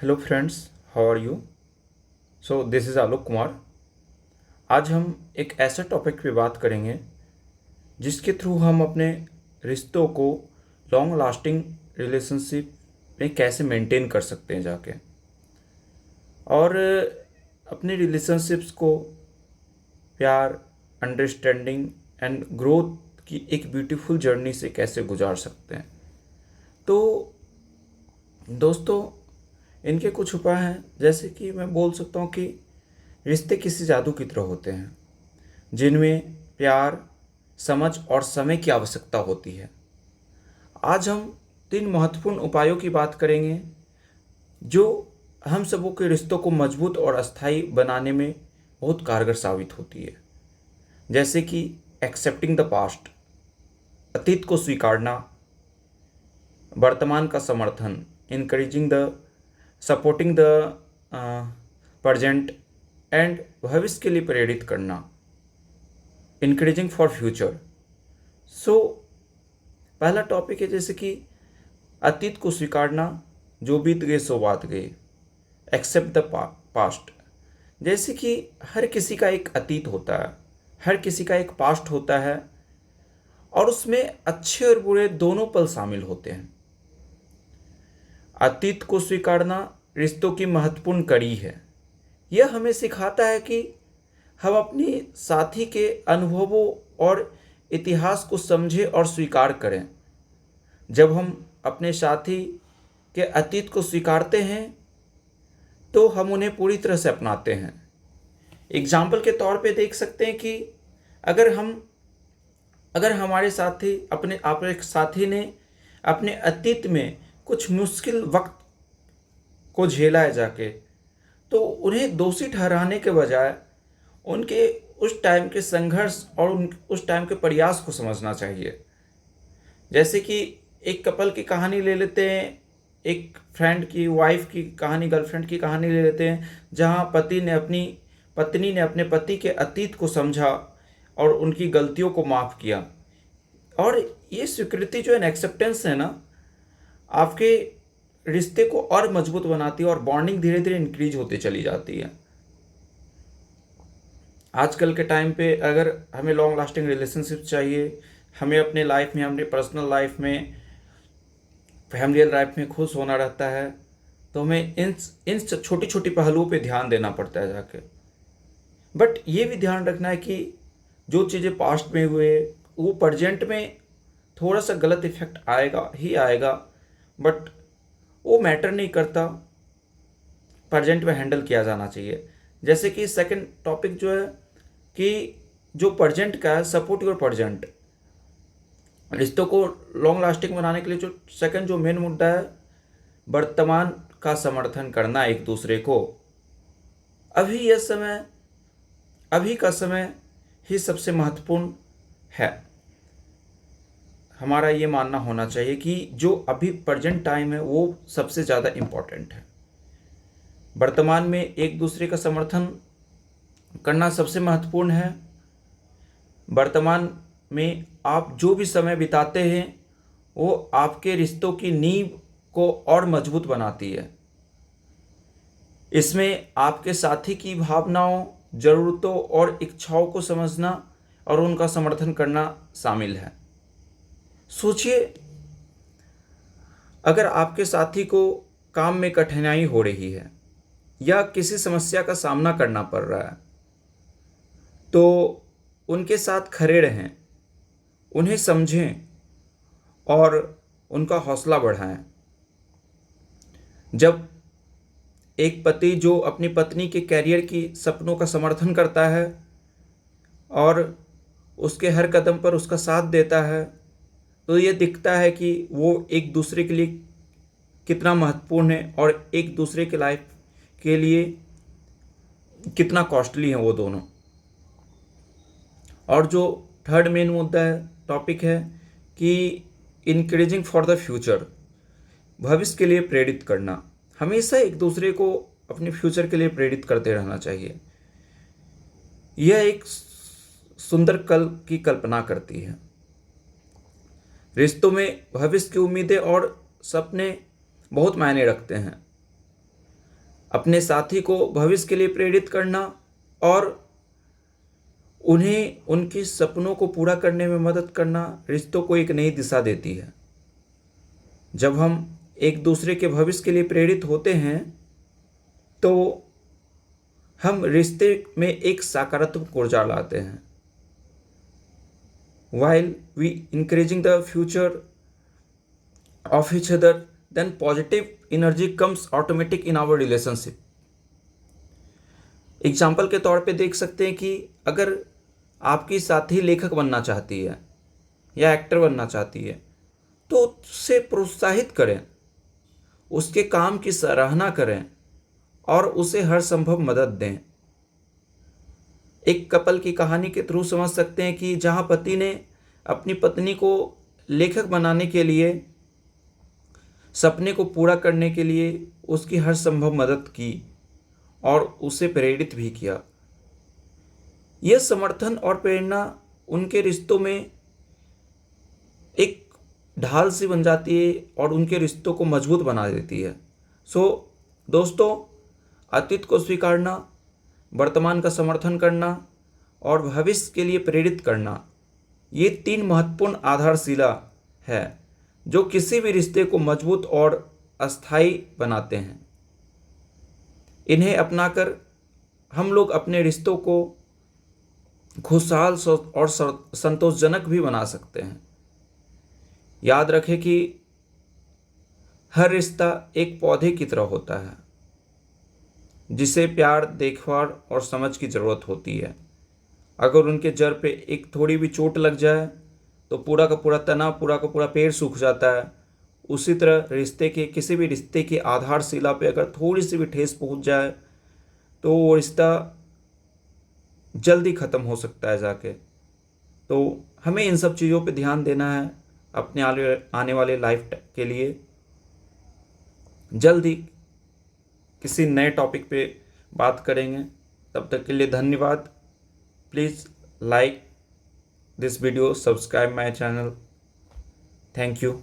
Hello friends, how are you? So this is Alok Kumar. आज हम एक ऐसे टॉपिक पे बात करेंगे जिसके थ्रू हम अपने रिश्तों को लॉन्ग लास्टिंग रिलेशनशिप में कैसे मेंटेन कर सकते हैं जाके, और अपने रिलेशनशिप्स को प्यार, अंडरस्टैंडिंग एंड ग्रोथ की एक ब्यूटीफुल जर्नी से कैसे गुजार सकते हैं। तो दोस्तों, इनके कुछ उपाय हैं। जैसे कि मैं बोल सकता हूँ कि रिश्ते किसी जादू की तरह होते हैं जिनमें प्यार, समझ और समय की आवश्यकता होती है। आज हम 3 महत्वपूर्ण उपायों की बात करेंगे जो हम सबों के रिश्तों को मजबूत और अस्थायी बनाने में बहुत कारगर साबित होती है। जैसे कि एक्सेप्टिंग द पास्ट, अतीत को स्वीकारना, वर्तमान का समर्थन, encouraging the supporting the present and भविष्य के लिए प्रेरित करना, इनकरेजिंग फॉर फ्यूचर। सो पहला टॉपिक है जैसे कि अतीत को स्वीकारना। जो बीत गए सो बात गए, एक्सेप्ट द पास्ट। जैसे कि हर किसी का एक अतीत होता है, हर किसी का एक पास्ट होता है, और उसमें अच्छे और बुरे दोनों पल शामिल होते हैं। अतीत को स्वीकारना रिश्तों की महत्वपूर्ण कड़ी है। यह हमें सिखाता है कि हम अपनी साथी के अनुभवों और इतिहास को समझें और स्वीकार करें। जब हम अपने साथी के अतीत को स्वीकारते हैं तो हम उन्हें पूरी तरह से अपनाते हैं। एग्जाम्पल के तौर पे देख सकते हैं कि अगर हमारे साथी अपने साथी ने अपने अतीत में कुछ मुश्किल वक्त को झेला है जाके, तो उन्हें दोषी ठहराने के बजाय उनके उस टाइम के संघर्ष और उस टाइम के प्रयास को समझना चाहिए। जैसे कि एक कपल की कहानी ले लेते हैं, एक फ्रेंड की वाइफ की कहानी, गर्लफ्रेंड की कहानी ले लेते हैं, जहाँ पत्नी ने अपने पति के अतीत को समझा और उनकी गलतियों को माफ़ किया। और ये स्वीकृति जो है, एक्सेप्टेंस है ना, आपके रिश्ते को और मजबूत बनाती है और बॉन्डिंग धीरे धीरे इंक्रीज होती चली जाती है। आजकल के टाइम पे अगर हमें लॉन्ग लास्टिंग रिलेशनशिप चाहिए, हमें अपने लाइफ में, अपने पर्सनल लाइफ में, फैमिली लाइफ में खुश होना रहता है, तो हमें इन छोटी छोटी पहलुओं पे ध्यान देना पड़ता है जाके। बट ये भी ध्यान रखना है कि जो चीज़ें पास्ट में हुए वो प्रेजेंट में थोड़ा सा गलत इफेक्ट आएगा ही आएगा, बट वो मैटर नहीं करता, प्रेजेंट में हैंडल किया जाना चाहिए। जैसे कि सेकंड टॉपिक जो है कि जो प्रेजेंट का है, सपोर्ट योर प्रेजेंट। रिश्तों को लॉन्ग लास्टिंग बनाने के लिए जो सेकंड जो मेन मुद्दा है, वर्तमान का समर्थन करना एक दूसरे को। अभी का समय ही सबसे महत्वपूर्ण है। हमारा ये मानना होना चाहिए कि जो अभी प्रेजेंट टाइम है वो सबसे ज़्यादा इम्पोर्टेंट है। वर्तमान में एक दूसरे का समर्थन करना सबसे महत्वपूर्ण है। वर्तमान में आप जो भी समय बिताते हैं वो आपके रिश्तों की नींव को और मजबूत बनाती है। इसमें आपके साथी की भावनाओं, ज़रूरतों और इच्छाओं को समझना और उनका समर्थन करना शामिल है। सोचिए, अगर आपके साथी को काम में कठिनाई हो रही है या किसी समस्या का सामना करना पड़ रहा है, तो उनके साथ खड़े रहें, उन्हें समझें और उनका हौसला बढ़ाएं। जब एक पति जो अपनी पत्नी के कैरियर की सपनों का समर्थन करता है और उसके हर कदम पर उसका साथ देता है, तो ये दिखता है कि वो एक दूसरे के लिए कितना महत्वपूर्ण है और एक दूसरे के लाइफ के लिए कितना कॉस्टली है वो दोनों। और जो थर्ड मेन मुद्दा है, टॉपिक है कि इनकरेजिंग फॉर द फ्यूचर, भविष्य के लिए प्रेरित करना। हमेशा एक दूसरे को अपने फ्यूचर के लिए प्रेरित करते रहना चाहिए। यह एक सुंदर कल की कल्पना करती है। रिश्तों में भविष्य की उम्मीदें और सपने बहुत मायने रखते हैं। अपने साथी को भविष्य के लिए प्रेरित करना और उन्हें उनके सपनों को पूरा करने में मदद करना रिश्तों को एक नई दिशा देती है। जब हम एक दूसरे के भविष्य के लिए प्रेरित होते हैं तो हम रिश्ते में एक सकारात्मक ऊर्जा लाते हैं। While we encouraging the future of each other, then positive energy comes automatic in our relationship. Example के तौर पे देख सकते हैं कि अगर आपकी साथी लेखक बनना चाहती है या एक्टर बनना चाहती है तो उससे प्रोत्साहित करें, उसके काम की सराहना करें और उसे हर संभव मदद दें। एक कपल की कहानी के थ्रू समझ सकते हैं कि जहां पति ने अपनी पत्नी को लेखक बनाने के लिए, सपने को पूरा करने के लिए उसकी हर संभव मदद की और उसे प्रेरित भी किया। यह समर्थन और प्रेरणा उनके रिश्तों में एक ढाल सी बन जाती है और उनके रिश्तों को मजबूत बना देती है। दोस्तों, अतीत को स्वीकारना, वर्तमान का समर्थन करना और भविष्य के लिए प्रेरित करना, ये 3 महत्वपूर्ण आधारशिला है जो किसी भी रिश्ते को मजबूत और अस्थायी बनाते हैं। इन्हें अपनाकर हम लोग अपने रिश्तों को खुशहाल और संतोषजनक भी बना सकते हैं। याद रखें कि हर रिश्ता एक पौधे की तरह होता है जिसे प्यार, देखभाल और समझ की ज़रूरत होती है। अगर उनके जड़ पे एक थोड़ी भी चोट लग जाए तो पूरा का पूरा तना, पूरा का पूरा पेड़ सूख जाता है। उसी तरह किसी भी रिश्ते की आधारशिला पे अगर थोड़ी सी भी ठेस पहुंच जाए तो वो रिश्ता जल्दी ख़त्म हो सकता है जाके। तो हमें इन सब चीज़ों पे ध्यान देना है अपने आने वाले लाइफ के लिए। जल्दी किसी नए टॉपिक पे बात करेंगे, तब तक के लिए धन्यवाद। Please like this video, subscribe my channel. Thank you.